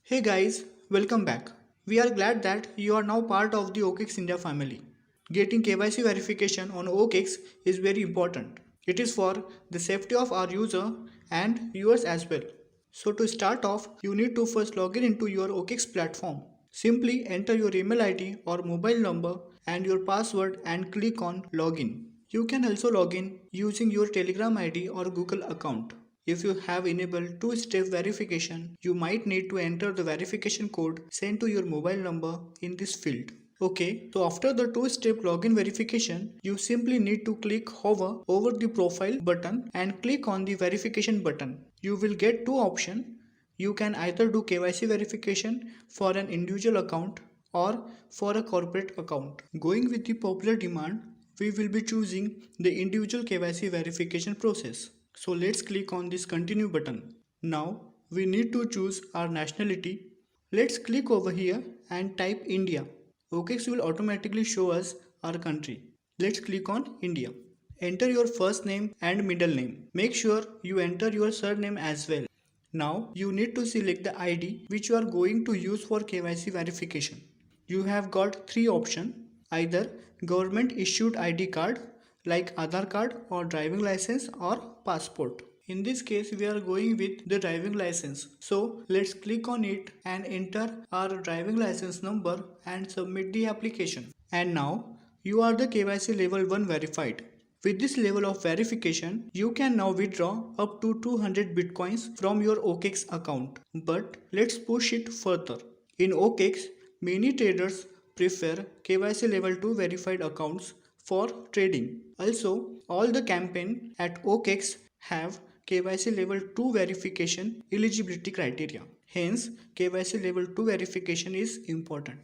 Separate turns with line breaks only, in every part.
Hey guys, welcome back. We are glad that you are now part of the OKX India family. Getting KYC verification on OKX is very important. It is for the safety of our user and yours as well. So to start off, you need to first log in into your OKX platform. Simply enter your email ID or mobile number and your password and click on login. You can also log in using your Telegram ID or Google account. If you have enabled two-step verification, you might need to enter the verification code sent to your mobile number in this field. Okay, so after the two-step login verification, you simply need to hover over the profile button and click on the verification button. You will get two options. You can either do KYC verification for an individual account or for a corporate account. Going with the popular demand, we will be choosing the individual KYC verification process. So let's click on this continue button. Now we need to choose our nationality. Let's click over here and type India. OKX will automatically show us our country. Let's click on India. Enter your first name and middle name. Make sure you enter your surname as well. Now you need to select the ID which you are going to use for KYC verification. You have got three options, either government issued ID card like Aadhaar card or driving license or passport. In this case we are going with the driving license. So let's click on it and enter our driving license number and submit the application. And now you are the KYC level 1 verified. With this level of verification, you can now withdraw up to 200 bitcoins from your OKX account. But let's push it further. In OKX, many traders prefer KYC level 2 verified accounts for trading. Also, all the campaign at OKX have KYC level 2 verification eligibility criteria. Hence, KYC level 2 verification is important.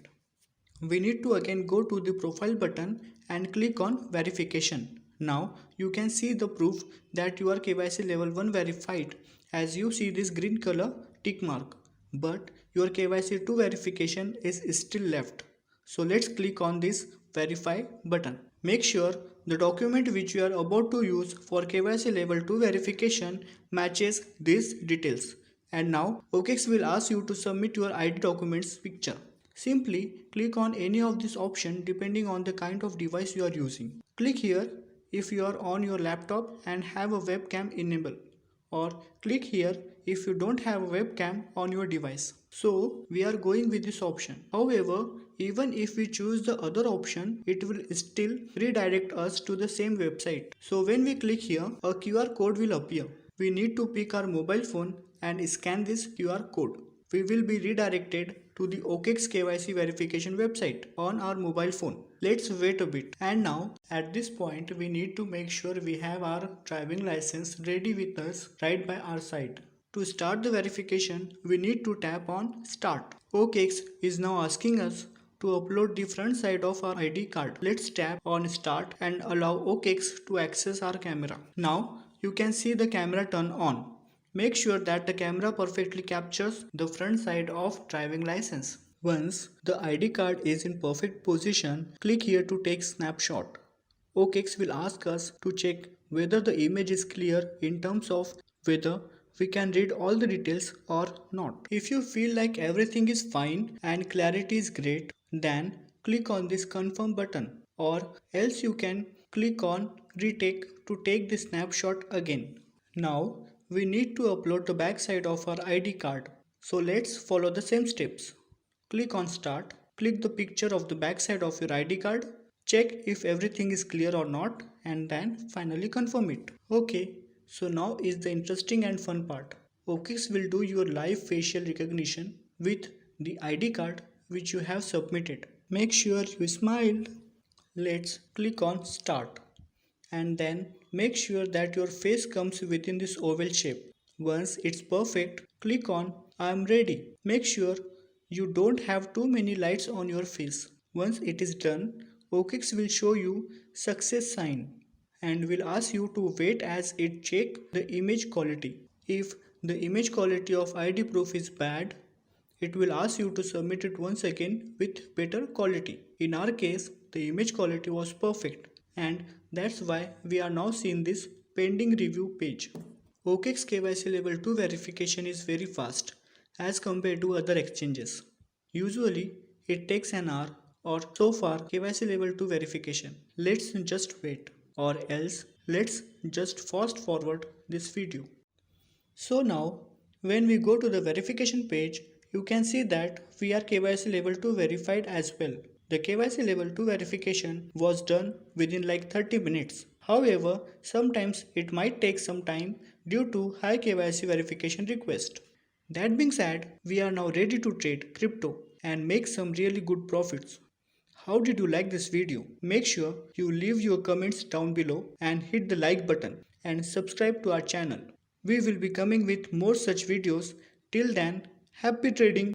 We need to again go to the profile button and click on verification. Now you can see the proof that you are KYC level 1 verified as you see this green color tick mark. But your KYC 2 verification is still left. So let's click on this verify button. Make sure the document which you are about to use for KYC level 2 verification matches these details. And now OKX will ask you to submit your ID documents picture. Simply click on any of this option depending on the kind of device you are using. Click here if you are on your laptop and have a webcam enabled, or click here if you don't have a webcam on your device. So we are going with this option. However, even if we choose the other option, it will still redirect us to the same website. So when we click here, a QR code will appear. We need to pick our mobile phone and scan this QR code. We will be redirected to the OKX KYC verification website on our mobile phone. Let's wait a bit. And now at this point we need to make sure we have our driving license ready with us right by our side. To start the verification, we need to tap on Start. OKX is now asking us to upload the front side of our ID card. Let's tap on Start and allow OKX to access our camera. Now you can see the camera turn on. Make sure that the camera perfectly captures the front side of driving license. Once the ID card is in perfect position, click here to take snapshot. OKX will ask us to check whether the image is clear in terms of whether we can read all the details or not. If you feel like everything is fine and clarity is great, then click on this confirm button, or else you can click on retake to take the snapshot again. Now we need to upload the backside of our ID card. So let's follow the same steps. Click on Start, click the picture of the backside of your ID card, check if everything is clear or not, and then finally confirm it. Okay, so now is the interesting and fun part. OKX will do your live facial recognition with the ID card which you have submitted. Make sure you smile. Let's click on Start and then make sure that your face comes within this oval shape. Once it's perfect, click on I am ready. Make sure you don't have too many lights on your face. Once it is done, OKX will show you success sign and will ask you to wait as it check the image quality. If the image quality of ID proof is bad, it will ask you to submit it once again with better quality. In our case, the image quality was perfect, and that's why we are now seeing this pending review page. OKX KYC level 2 verification is very fast. as compared to other exchanges. Usually, it takes an hour or so for KYC level 2 verification. Let's just wait, or else let's just fast forward this video. So now, when we go to the verification page, you can see that we are KYC level 2 verified as well. The KYC level 2 verification was done within like 30 minutes. However, sometimes it might take some time due to high KYC verification request. That being said, we are now ready to trade crypto and make some really good profits. How did you like this video? Make sure you leave your comments down below and hit the like button and subscribe to our channel. We will be coming with more such videos. Till then, happy trading!